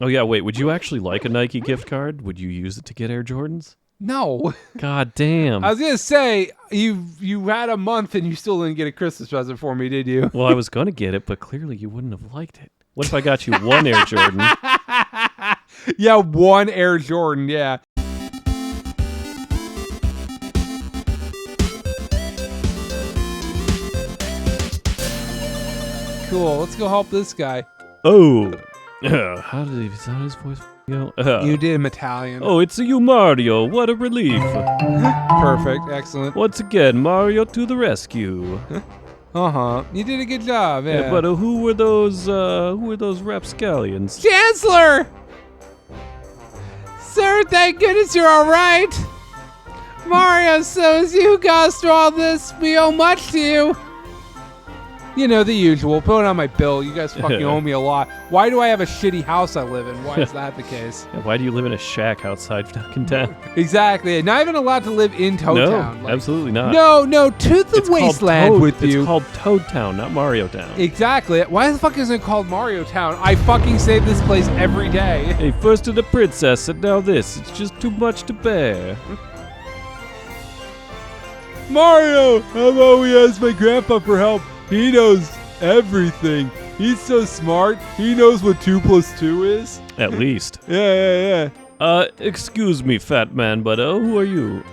Oh yeah, wait. Would you actually like a Nike gift card? Would you use it to get Air Jordans? No. God damn. I was gonna say you had a month and you still didn't get a Christmas present for me, did you? Well, I was gonna get it, but clearly you wouldn't have liked it. What if I got you one Air Jordan? Yeah, one Air Jordan. Yeah. Cool. Let's go help this guy. Oh, how did he sound his voice? You did him Italian. Oh, it's you, Mario. What a relief. Perfect. Excellent. Once again, Mario to the rescue. You did a good job. Yeah. But who were those rapscallions? Chancellor! Sir, thank goodness you're all right. Mario, so as you guys through all this, we owe much to you. You know, the usual. Put it on my bill. You guys fucking owe me a lot. Why do I have a shitty house I live in? Why is that the case? Why do you live in a shack outside fucking town? Exactly. Not even allowed to live in Toad Town. No, absolutely not. No, to the wasteland with you. It's called Toad Town, not Mario Town. Exactly. Why the fuck isn't it called Mario Town? I fucking save this place every day. Hey, first to the princess, and now this. It's just too much to bear. Mario, I've always asked my grandpa for help. He knows everything. He's so smart. He knows what 2 + 2 is. At least. Yeah. Excuse me, fat man, but who are you?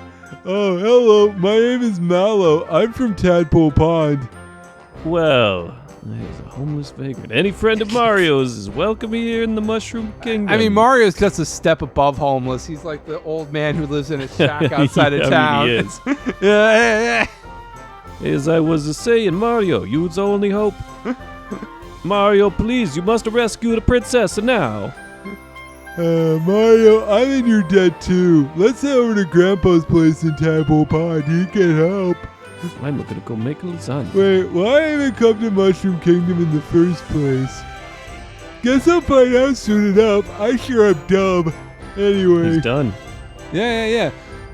Oh, hello. My name is Mallow. I'm from Tadpole Pond. Well, there's a homeless vagrant. Any friend of Mario's is welcome here in the Mushroom Kingdom. I mean, Mario's just a step above homeless. He's like the old man who lives in a shack outside of town. He is. Yeah. As I was saying, Mario, you's the only hope. Mario, please, you must rescue the princess now. Mario, I'm in your debt too. Let's head over to Grandpa's place in Tadpole Pond. He can help. I'm looking to go make a lasagna. Wait, why haven't I come to Mushroom Kingdom in the first place? Guess I'll find out soon enough. I sure am dumb. Anyway. He's done. Yeah.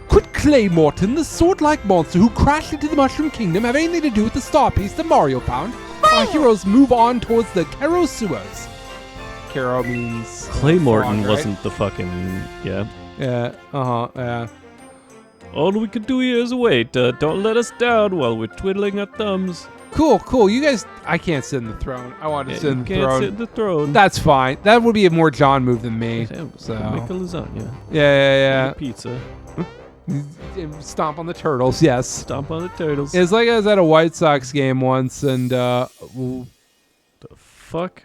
Could Clay Morton, the sword-like monster who crashed into the Mushroom Kingdom, have anything to do with the star piece, the Mario Pound? Our heroes move on towards the Kero sewers. Kero means Clay Morton frog, right? wasn't the fucking... Yeah. Yeah. All we can do here is wait. Don't let us down while we're twiddling our thumbs. Cool. You guys, I can't sit in the throne. I want to sit in the You throne. can't sit in the throne. That's fine. That would be a more John move than me. So Make a lasagna. yeah. Pizza. Stomp on the turtles. Yes. Stomp on the turtles. It's like I was at a White Sox game once, and The fuck?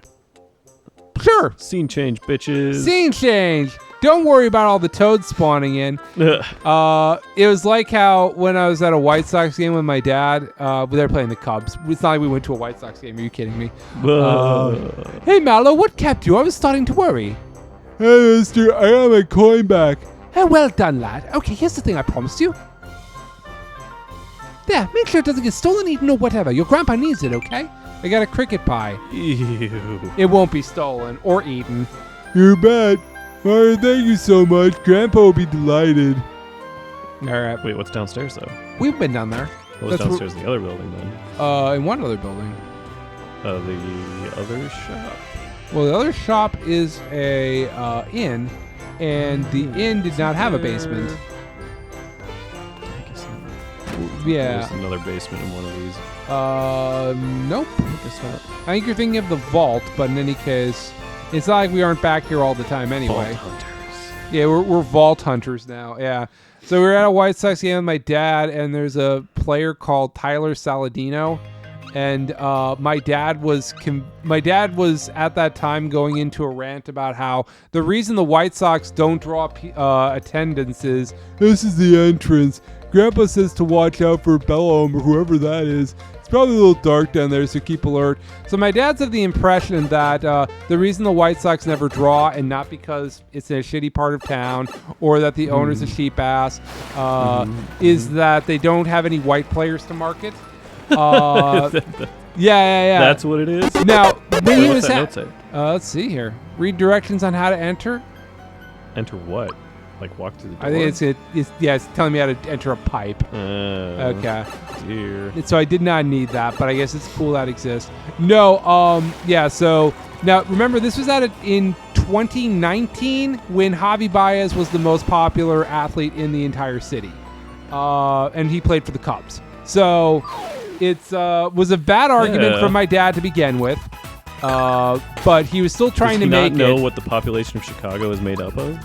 sure, Scene change, bitches. scene change. Don't worry about all the toads spawning in. It was like how when I was at a White Sox game with my dad, they're playing the Cubs. It's not like we went to a White Sox game. Are you kidding me? Hey, Mallow, what kept you? I was starting to worry. Hey, mister, I got my coin back. Oh, well done, lad. Okay, here's the thing I promised you. There, make sure it doesn't get stolen, eaten, or whatever. Your grandpa needs it, okay? I got a cricket pie. Ew. It won't be stolen or eaten. You bet. Mario, thank you so much. Grandpa will be delighted. All right. Wait, what's downstairs though? We've been down there. What was That's downstairs in the other building then? In one other building. The other shop. Well, the other shop is a inn, and the inn did not have a basement. I guess not. Yeah. There's another basement in one of these. Nope. I guess not. I think you're thinking of the vault, but in any case, it's not like we aren't back here all the time anyway. Vault hunters. Yeah, we're vault hunters now. Yeah. So we were at a White Sox game with my dad, and there's a player called Tyler Saladino, and my dad was at that time going into a rant about how the reason the White Sox don't draw attendance is This is the entrance. Grandpa says to watch out for Bellum or whoever that is. It's probably a little dark down there, so keep alert. So my dad's of the impression that the reason the White Sox never draw, and not because it's in a shitty part of town or that the owner's a sheep ass, is that they don't have any white players to market. Yeah. That's what it is? Now, when he What's was that at, note say? let's see here. Read directions on how to enter. Enter what? Like walk through the door? I think it's telling me how to enter a pipe. Okay. Dear. So I did not need that, but I guess it's cool that exists. No, yeah, so Now, remember, this was in 2019 when Javi Baez was the most popular athlete in the entire city. And he played for the Cubs. So it was a bad argument from my dad to begin with. But he was still trying to make it. Does he not know what the population of Chicago is made up of?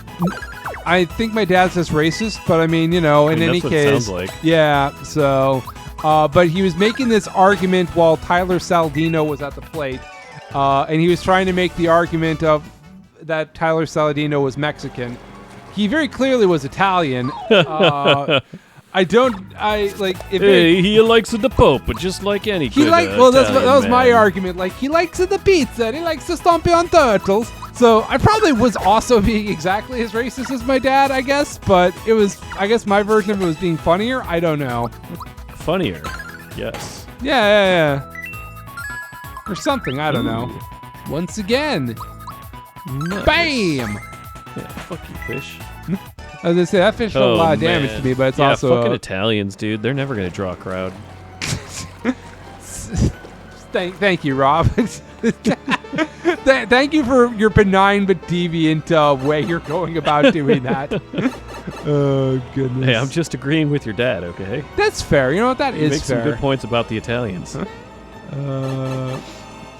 I think my dad's just racist, but I mean, in any that's what case. it sounds like. Yeah, so. But he was making this argument while Tyler Saladino was at the plate. And he was trying to make the argument of that Tyler Saladino was Mexican. He very clearly was Italian. He likes the Pope, but just like any good that was my argument. Like, he likes the pizza, and he likes to stomp on turtles. So I probably was also being exactly as racist as my dad, I guess. But it was, I guess my version of it was being funnier. I don't know. Funnier, yes. Yeah. Or something, I don't know. Once again. Nice. Bam! Yeah, fuck you, fish. I was gonna say, that fish did a lot of damage to me, but it's also... fucking Italians, dude. They're never gonna draw a crowd. Thank you, Rob. Thank you for your benign but deviant way you're going about doing that. Oh, goodness. Hey, I'm just agreeing with your dad, okay? That's fair. You know what? That You is make fair. some good points about the Italians.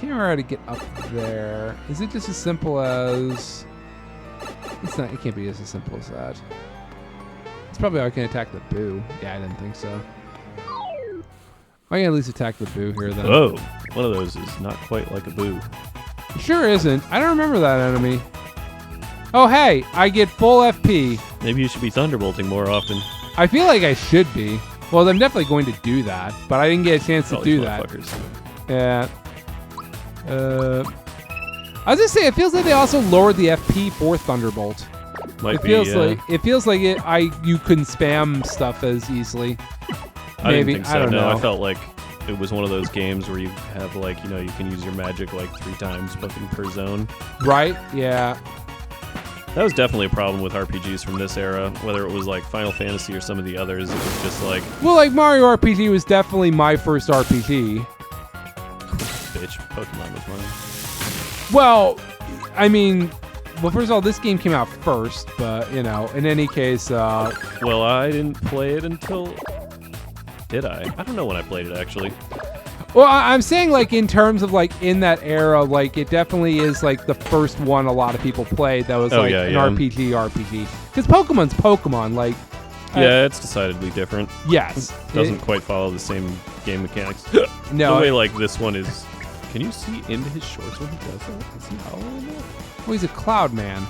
Can't remember how to get up there. Is it just as simple as... It's not. It can't be just as simple as that. It's probably how I can attack the boo. Yeah, I didn't think so. I can at least attack the boo here, then. Whoa. One of those is not quite like a boo. It sure isn't. I don't remember that enemy. Oh, hey. I get full FP. Maybe you should be thunderbolting more often. I feel like I should be. Well, I'm definitely going to do that, but I didn't get a chance to All do these that. motherfuckers. Yeah. I was gonna say, it feels like they also lowered the FP for Thunderbolt. Might be, yeah. It feels like you couldn't spam stuff as easily. I Maybe. didn't think so. I don't No, know. I felt like it was one of those games where you have like, you can use your magic like 3 times fucking per zone. Right? Yeah. That was definitely a problem with RPGs from this era, whether it was like Final Fantasy or some of the others. It was just like, Well, like Mario RPG was definitely my first RPG. bitch, Pokemon was mine. Well, I mean, first of all, this game came out first, but in any case, Well, I didn't play it until... Did I? I don't know when I played it, actually. well, I'm saying like in terms of like in that era, like it definitely is like the first one a lot of people played that was an RPG. Because Pokemon's Pokemon, like. Yeah, it's decidedly different. Yes. Doesn't quite follow the same game mechanics. No. The way like this one is... Can you see into his shorts when he does that? Is he howling that? Well, he's a cloud man.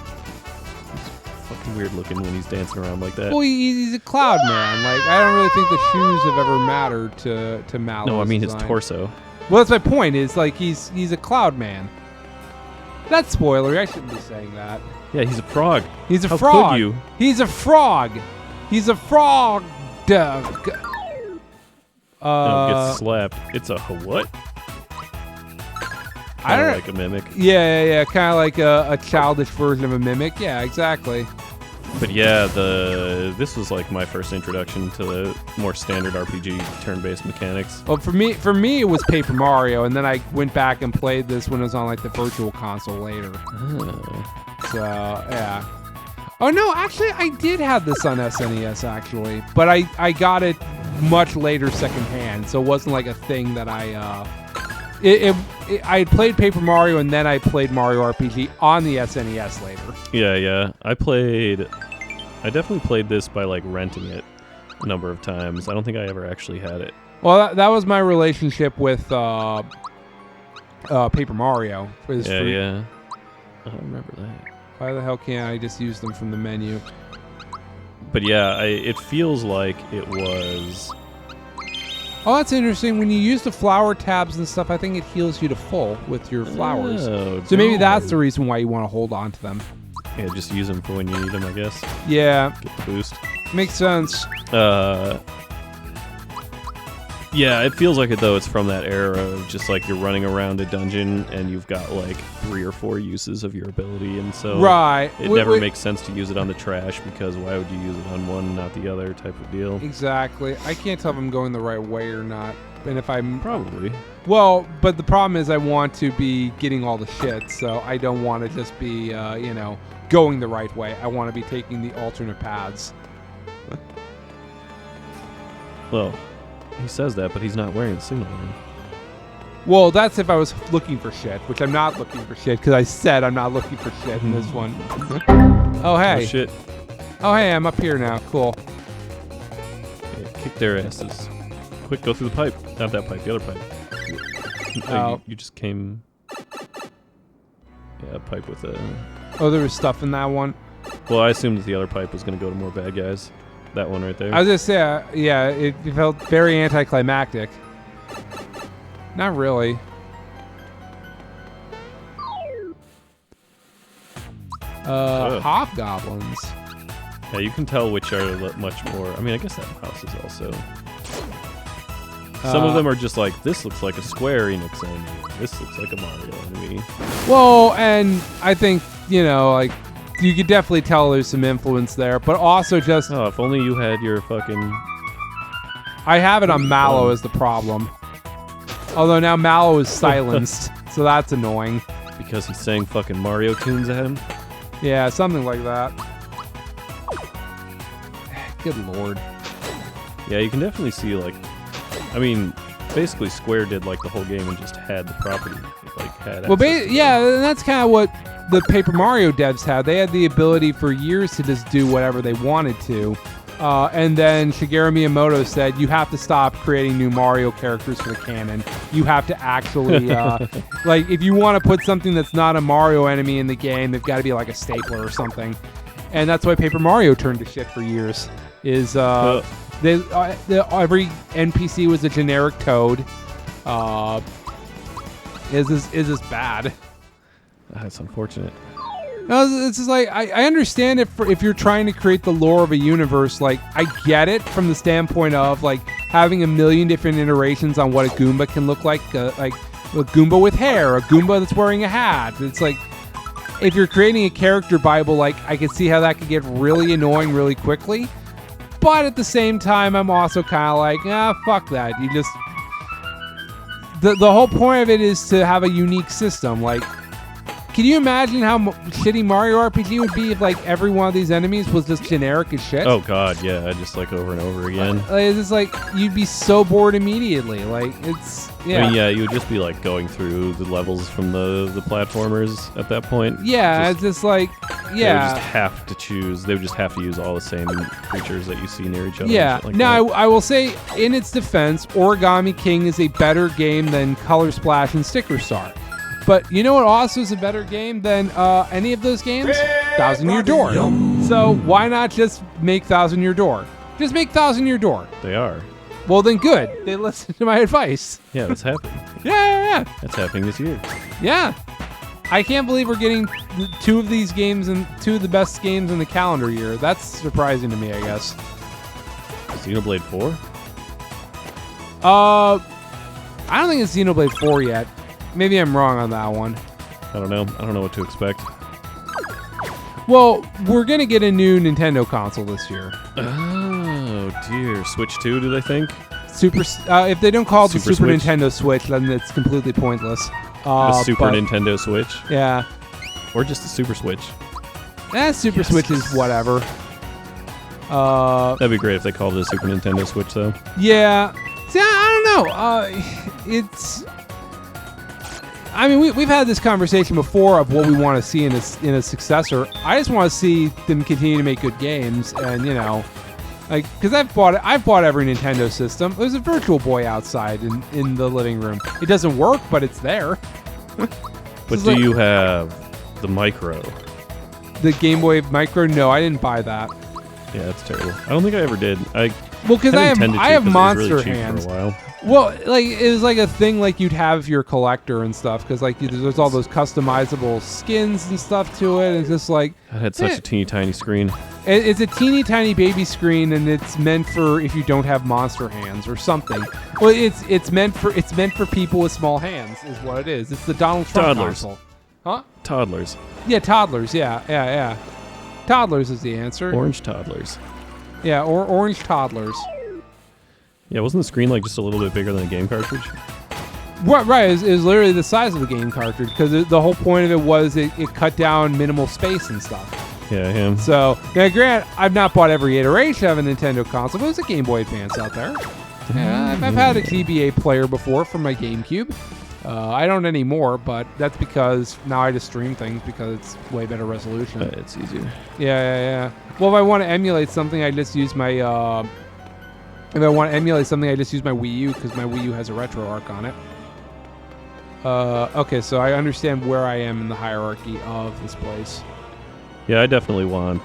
Fucking weird looking when he's dancing around like that. Well, he's a cloud man. Like, I don't really think the shoes have ever mattered to Mallow. No, I mean his design. torso. Well, that's my point. Is like he's a cloud man. That's spoilery. I shouldn't be saying that. Yeah, he's a frog. He's a How frog. could you? He's a frog. He's a frog. Doug. No, gets slapped. It's a what? I don't like a mimic. Yeah. Kind of like a childish version of a mimic. Yeah, exactly. But yeah, this was like my first introduction to the more standard RPG turn-based mechanics. Well, for me, it was Paper Mario, and then I went back and played this when it was on like the Virtual Console later. Oh. So yeah. Oh no, actually, I did have this on SNES actually, but I got it much later secondhand, so it wasn't like a thing that I I had played Paper Mario and then I played Mario RPG on the SNES later. Yeah. I definitely played this by like renting it a number of times. I don't think I ever actually had it. Well, that was my relationship with Paper Mario. Yeah. I don't remember that. Why the hell can't I just use them from the menu? But yeah, it feels like it was... Oh, that's interesting. When you use the flower tabs and stuff, I think it heals you to full with your flowers. Oh, So maybe that's the reason why you want to hold on to them. Yeah, just use them for when you need them, I guess. Yeah, Get the boost. makes sense. Yeah, it feels like it though. It's from that era of just like you're running around a dungeon and you've got like 3 or 4 uses of your ability, and so Right. it never makes sense to use it on the trash because why would you use it on one, not the other type of deal? Exactly. I can't tell if I'm going the right way or not. And if I'm Probably. well, but the problem is I want to be getting all the shit, so I don't want to just be, going the right way. I want to be taking the alternate paths. Well, he says that, but he's not wearing the signal ring. Well, that's if I was looking for shit, which I'm not looking for shit because I said I'm not looking for shit in this one. Oh, hey. Oh, shit. Oh, hey, I'm up here now. Cool. Yeah, kick their asses. Quick, go through the pipe. Not that pipe, the other pipe. Oh. You just came... Yeah, a pipe with a... Oh, there was stuff in that one. Well, I assumed that the other pipe was going to go to more bad guys. That one right there. I was going to say, yeah, it felt very anticlimactic. Not really. Ugh. Hobgoblins. Yeah, you can tell which are much more... I mean, I guess that house is also... Some of them are just like, this looks like a Square Enix enemy. This looks like a Mario enemy. Well, and I think, like, you could definitely tell there's some influence there, but also just... Oh, if only you had your fucking... I have it on Mallow as the problem. Although now Mallow is silenced, so that's annoying. Because he's saying fucking Mario tunes at him? Yeah, something like that. Good lord. Yeah, you can definitely see, like... I mean, basically Square did, like, the whole game and just had the property. Like, had Well, access to yeah, and that's kind of what the Paper Mario devs had. They had the ability for years to just do whatever they wanted to. And then Shigeru Miyamoto said, you have to stop creating new Mario characters for the canon. You have to actually, like, if you want to put something that's not a Mario enemy in the game, they've got to be like a stapler or something. And that's why Paper Mario turned to shit for years. Every NPC was a generic Toad. Is this bad? That's unfortunate. No, it's just like I understand it if you're trying to create the lore of a universe. Like, I get it from the standpoint of like having a million different iterations on what a Goomba can look like a Goomba with hair, a Goomba that's wearing a hat. It's like if you're creating a character Bible, like I can see how that could get really annoying really quickly. But at the same time, I'm also kind of like, fuck that. You just the whole point of it is to have a unique system. Like, can you imagine how shitty Mario RPG would be if like every one of these enemies was just generic as shit? Oh god, yeah, just like over and over again. It's just like you'd be so bored immediately. Like it's I mean, yeah, you would just be like going through the levels from the platformers at that point. Yeah, it's just like They would yeah. just have to choose. They would just have to use all the same creatures that you see near each other. Yeah. and shit like Now, that. I will say, in its defense, Origami King is a better game than Color Splash and Sticker Star. But you know what also is a better game than any of those games? Thousand Year Door. So why not just make Thousand Year Door? Just make Thousand Year Door. They are. Well, then good. They listened to my advice. Yeah, that's happening. Yeah. That's happening this year. Yeah. I can't believe we're getting two of these games and two of the best games in the calendar year. That's surprising to me, I guess. Xenoblade 4? I don't think it's Xenoblade 4 yet. Maybe I'm wrong on that one. I don't know. I don't know what to expect. Well, we're going to get a new Nintendo console this year. Oh, dear. Switch 2, do they think? If they don't call it the Super Super Switch? Nintendo Switch, then it's completely pointless. A Super but- Nintendo Switch? Yeah. Or just a Super Switch? Super Switch is whatever. That'd be great if they called it a Super Nintendo Switch, though. Yeah. See, I don't know. It's... I mean, we've had this conversation before of what we want to see in a successor. I just want to see them continue to make good games, and like because I've bought every Nintendo system. There's a Virtual Boy outside in the living room. It doesn't work, but it's there. But do you have the Micro? The Game Boy Micro? No, I didn't buy that. Yeah, that's terrible. I don't think I ever did. Well, because I have Monster Hands. For a while. Well, like it was like a thing like you'd have if you're a collector and stuff, because like there's all those customizable skins and stuff to it. It's just like It had such a teeny tiny screen. it's a teeny tiny baby screen, and it's meant for if you don't have monster hands or something. Well, it's meant for people with small hands, is what it is. It's the Donald Trump Toddlers. console. Huh? Toddlers. Yeah, toddlers. Yeah. Toddlers is the answer. Orange toddlers. Yeah, or orange toddlers. Yeah, wasn't the screen like just a little bit bigger than a game cartridge? Right. It was literally the size of the game cartridge because the whole point of it was it cut down minimal space and stuff. Yeah, him. So, now granted, I've not bought every iteration of a Nintendo console, but there's a Game Boy Advance out there. Yeah, I've had a GBA player before from my GameCube. I don't anymore, but that's because now I just stream things because it's way better resolution. It's easier. Yeah. Well, if I want to emulate something, I just use my... Wii U because my Wii U has a RetroArch on it. Okay, so I understand where I am in the hierarchy of this place. Yeah, I definitely want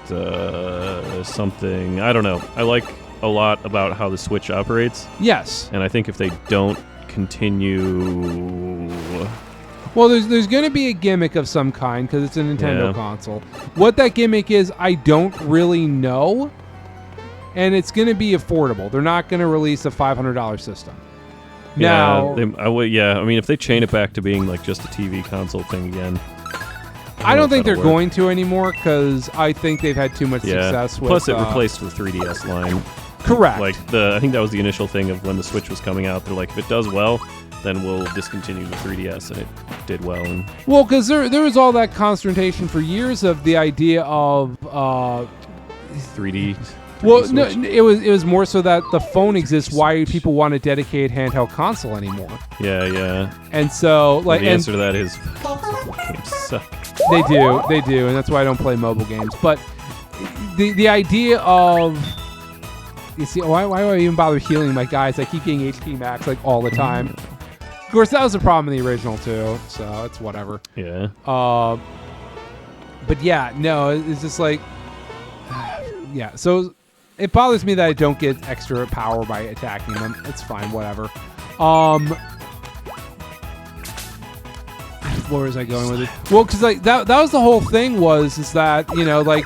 something. I don't know. I like a lot about how the Switch operates, Yes. and I think if they don't continue, Well, there's going to be a gimmick of some kind because it's a Nintendo Yeah. console. What that gimmick is, I don't really know, and it's going to be affordable. They're not going to release a $500 system. Now, I mean, if they chain it back to being like just a TV console thing again, I don't think they're that'll work. going to anymore because I think they've had too much success with... Plus, it replaced the 3DS line. Correct. Like I think that was the initial thing of when the Switch was coming out. They're like, if it does well, then we'll discontinue the 3DS, and it did well. And Well, because there was all that consternation for years of the idea of... 3D. Well, no, Switch. it was more so that the phone exists. Why people want a dedicated handheld console anymore? Yeah. And so, like, The and answer to that is games suck. they do, and that's why I don't play mobile games. But the idea of, you see, why do I even bother healing my guys? I keep getting HP max like all the time. Of course, that was the problem in the original too. So it's whatever. Yeah. But yeah, no, it's just like, yeah. So it bothers me that I don't get extra power by attacking them. It's fine, whatever. Where was I going with it? Well, because like that was the whole thing is that, you know, like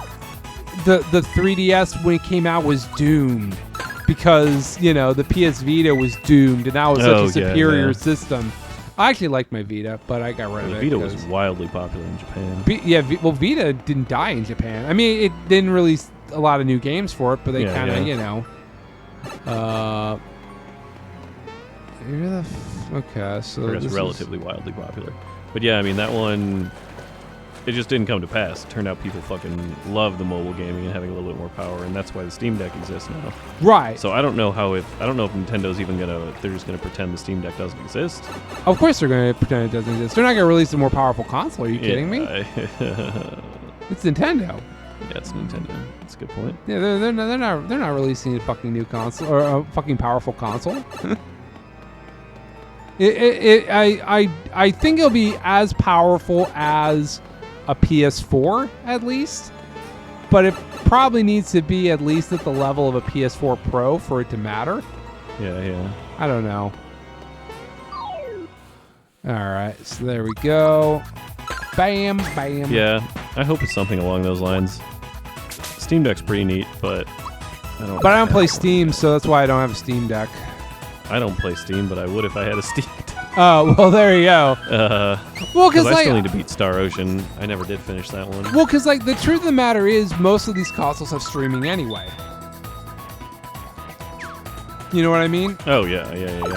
the 3DS when it came out was doomed because, you know, the PS Vita was doomed and that was such a superior system. I actually liked my Vita, but I got rid of it. Vita was wildly popular in Japan. Well, Vita didn't die in Japan. I mean, it didn't release a lot of new games for it, but they kind of, you know. Okay, so It's relatively wildly popular. But yeah, I mean, that one, it just didn't come to pass. It turned out people fucking love the mobile gaming and having a little bit more power, and that's why the Steam Deck exists now. Right. So I don't know if Nintendo's even they're just gonna pretend the Steam Deck doesn't exist. Of course they're going to pretend it doesn't exist. They're not going to release a more powerful console. Are you kidding me? It's Nintendo. Yeah, it's Nintendo. That's a good point. Yeah, they're not releasing a fucking new console or a fucking powerful console. I think it'll be as powerful as a PS4 at least, but it probably needs to be at least at the level of a PS4 Pro for it to matter. Yeah. I don't know. All right, so there we go. Bam, bam. Yeah, I hope it's something along those lines. Steam Deck's pretty neat, but I don't. But I don't play Steam, so that's why I don't have a Steam Deck. I don't play Steam, but I would if I had a Steam Deck. Oh, well, there you go. Well, because I still need to beat Star Ocean. I never did finish that one. Well, because like the truth of the matter is, most of these consoles have streaming anyway. You know what I mean? Oh yeah.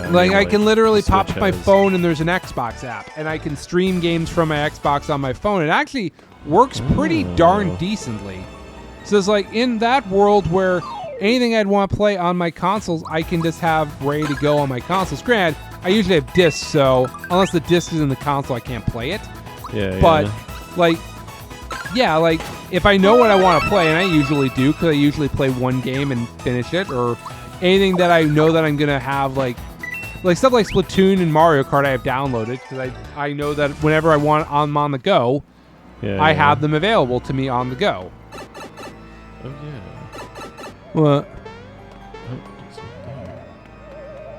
Like I can literally the pop Switch up my has- phone and there's an Xbox app, and I can stream games from my Xbox on my phone. It actually works pretty darn decently. So it's like in that world where anything I'd want to play on my consoles, I can just have ready to go on my consoles. Granted, I usually have discs, so unless the disc is in the console, I can't play it. Yeah. But like if I know what I want to play, and I usually do, because I usually play one game and finish it, or anything that I know that I'm gonna have, like stuff like Splatoon and Mario Kart, I have downloaded because I know that whenever I want I'm on the go, I have them available to me on the go. Oh yeah. What?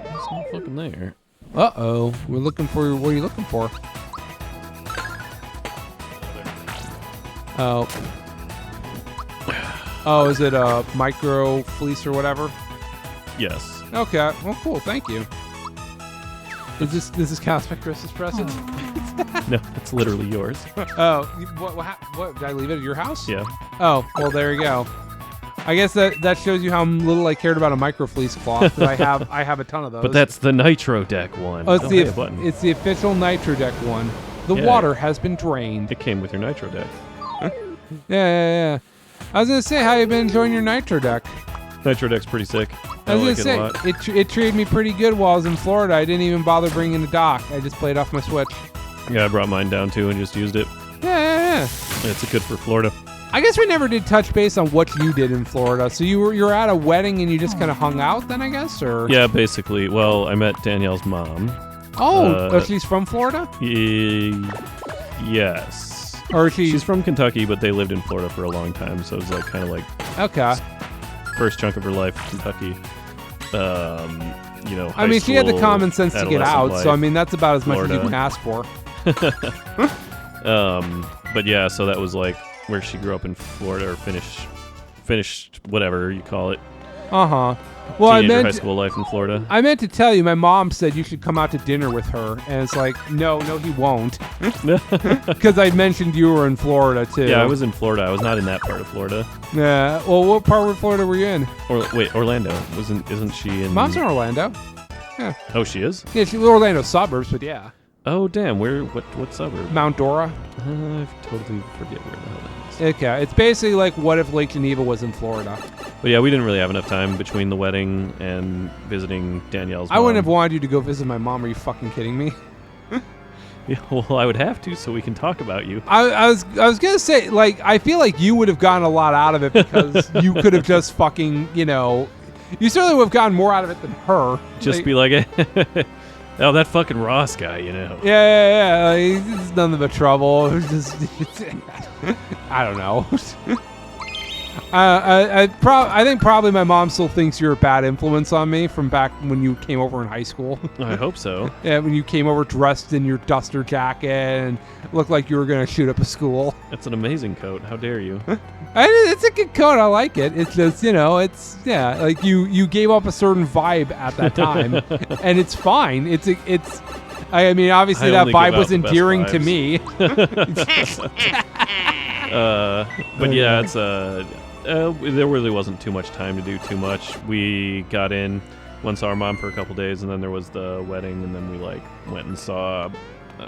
It's not fucking there. Uh-oh. We're looking for... What are you looking for? Oh. Oh, is it a micro fleece or whatever? Yes. Okay. Well, cool. Thank you. Is this count as Christmas present? No, it's literally yours. Oh. What? Did I leave it at your house? Yeah. Oh. Well, there you go. I guess that shows you how little I cared about a microfleece cloth. 'Cause I have a ton of those. But that's the Nitro Deck one. Oh, it's Hey, a button. it's the official Nitro Deck one. The Yeah. water has been drained. It came with your Nitro Deck. Yeah. I was gonna say, how you been enjoying your Nitro Deck? Nitro Deck's pretty sick. I was like gonna it a lot. say it treated me pretty good while I was in Florida. I didn't even bother bringing a dock. I just played off my Switch. Yeah, I brought mine down too and just used it. Yeah. It's good for Florida. I guess we never did touch base on what you did in Florida. So you were at a wedding and you just kind of hung out then, I guess, or Yeah, basically. Well, I met Danielle's mom. Oh, she's from Florida, Yes. or She's from Kentucky, but they lived in Florida for a long time, so it was like kind of like okay. first chunk of her life, Kentucky. I mean, she had the high common school, sense to get adolescent out. life. So I mean, that's about as much as you Florida. can ask for. But yeah, so that was like where she grew up in Florida, or finished whatever you call it. Well, I Teenager, meant high school life in Florida. I meant to tell you, my mom said you should come out to dinner with her, and it's like, no, he won't, because I mentioned you were in Florida too. Yeah, I was in Florida. I was not in that part of Florida. Yeah. Well, what part of Florida were you in? Wait, Orlando. Isn't she in? Mom's in Orlando. Oh, she is? Yeah, she's Orlando suburbs, but yeah, Oh, damn. What suburb? Mount Dora. I totally forget where the hell that is. Okay, it's basically like what if Lake Geneva was in Florida. But yeah, we didn't really have enough time between the wedding and visiting Danielle's I wouldn't have mom. wanted you to go visit my mom. Are you fucking kidding me? Yeah, well, I would have to, so we can talk about you. I was gonna say, like, I feel like you would have gotten a lot out of it because you could have just fucking, you certainly would have gotten more out of it than her. Just Like, be like, oh, that fucking Ross guy, yeah. Like, it's nothing but trouble. It was just, I don't know. I think probably my mom still thinks you're a bad influence on me from back when you came over in high school. I hope so. Yeah, when you came over dressed in your duster jacket and looked like you were gonna shoot up a school. That's an amazing coat. How dare you? It's a good coat. I like it. It's just, like you gave up a certain vibe at that time, and it's fine. I mean, obviously I that only give vibe out was the best endearing to vibes. me. But yeah, it's there really wasn't too much time to do too much. We got in, went saw our mom for a couple days, and then there was the wedding, and then we like went and saw.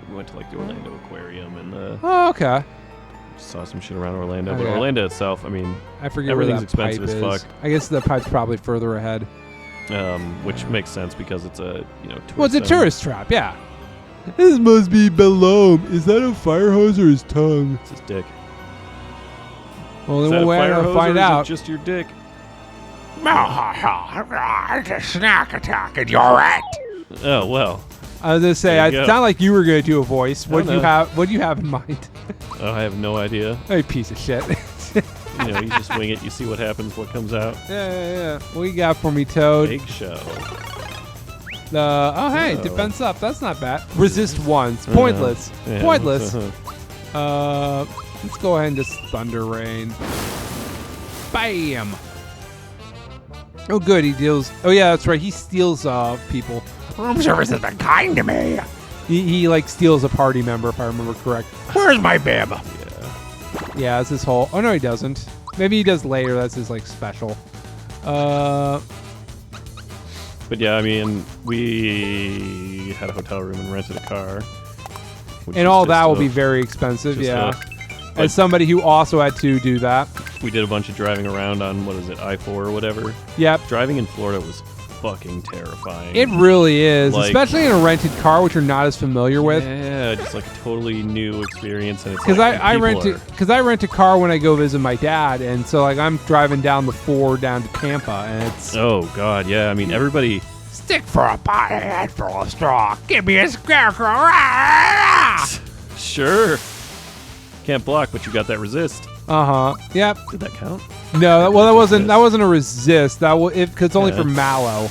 We went to like the Orlando Aquarium and Oh, okay. saw some shit around Orlando. Oh, But yeah. Orlando itself, I mean, I forget where that Everything's expensive pipe as is. fuck. I guess the pipe's probably further ahead. which makes sense because it's a tourist Well, it's a zone. tourist trap. Yeah. This must be Belome. Is that a fire hose or his tongue? It's his dick. Well, Is then that we'll a fire wait hose to find or is it out. just your dick? It's a snack attack and you're it. Oh well. I was gonna say, There you it go. sounded like you were gonna do a voice. What do you no. have? What do you have in mind? Oh, I have no idea. Hey, piece of shit. You just wing it. You see what happens. What comes out. Yeah. What you got for me, Toad? Big show. Oh, hey, Oh. defense up. That's not bad. Resist once. Pointless. Yeah. Pointless. Let's go ahead and just Thunder Rain. Bam. Oh, good. He deals. Oh, yeah, that's right. He steals people. Room service has been kind to me. He like steals a party member, if I remember correct. Where's my bib? Yeah, that's his whole. Oh no, he doesn't. Maybe he does later. That's his like special. But yeah, I mean, we had a hotel room and rented a car. which And is all just that will a- be very expensive. just Yeah. a- As somebody who also had to do that. We did a bunch of driving around on what is it, I-4 or whatever. Yep. Driving in Florida was fucking terrifying. It really is, Like- especially in a rented car, which you're not as familiar with. Yeah, just like a totally new experience, and it's Because like, I people rent a car when I go visit my dad, and so like I'm driving down the 4 down to Tampa, and it's Oh god, yeah. I mean, everybody. Stick for a body, head for a straw. Give me a scarecrow. Ah! Sure. Can't block, but you got that resist. Yep. Did that count? No, well that wasn't a resist. That was because it's only Yeah. for Mallow.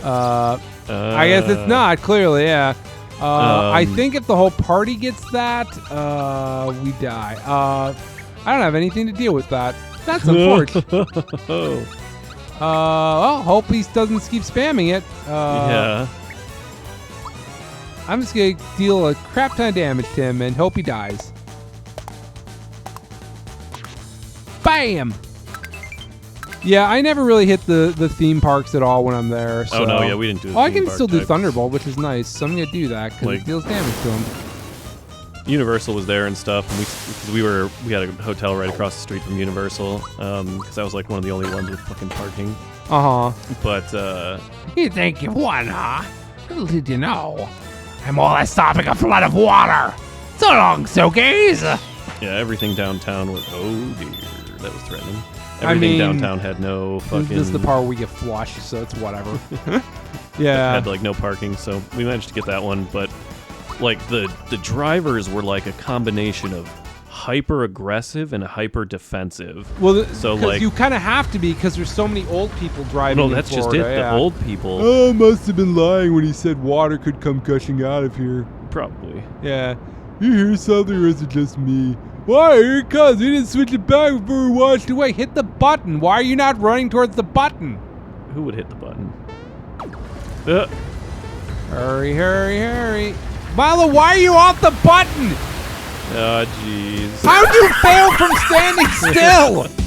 I guess it's not clearly. Yeah. I think if the whole party gets that, we die. I don't have anything to deal with that. That's unfortunate. Oh. Well, hope he doesn't keep spamming it. Yeah. I'm just gonna deal a crap ton of damage to him and hope he dies. Bam! Yeah, I never really hit the theme parks at all when I'm there. So. Oh no, yeah, we didn't do. The I theme can park still do type. Thunderbolt, which is nice. So I'm gonna do that because Like- it deals damage to him. Universal was there and stuff, and because we had a hotel right across the street from Universal, because that was like one of the only ones with fucking parking. Uh huh. But You think you've won, huh? Little did you know. I'm all at stopping a flood of water. So long, Sokies. yeah, everything downtown was dear, that was threatening. I Everything mean, downtown had no fucking. This is the part where we get flushed, so it's whatever. yeah. had like no parking, so we managed to get that one. But like the drivers were like a combination of hyper aggressive and hyper defensive. Well, So, because like- you kind of have to be because there's so many old people driving. No, in that's just Florida, it. yeah. The old people, Oh, must have been lying when he said water could come gushing out of here. probably. Yeah. You hear something or is it just me? Why, here it comes. We didn't switch it back before we watched it. Wait, hit the button. Why are you not running towards the button? Who would hit the button? Hurry, hurry, hurry. Milo, why are you off the button? Oh, jeez. How'd you fail from standing still?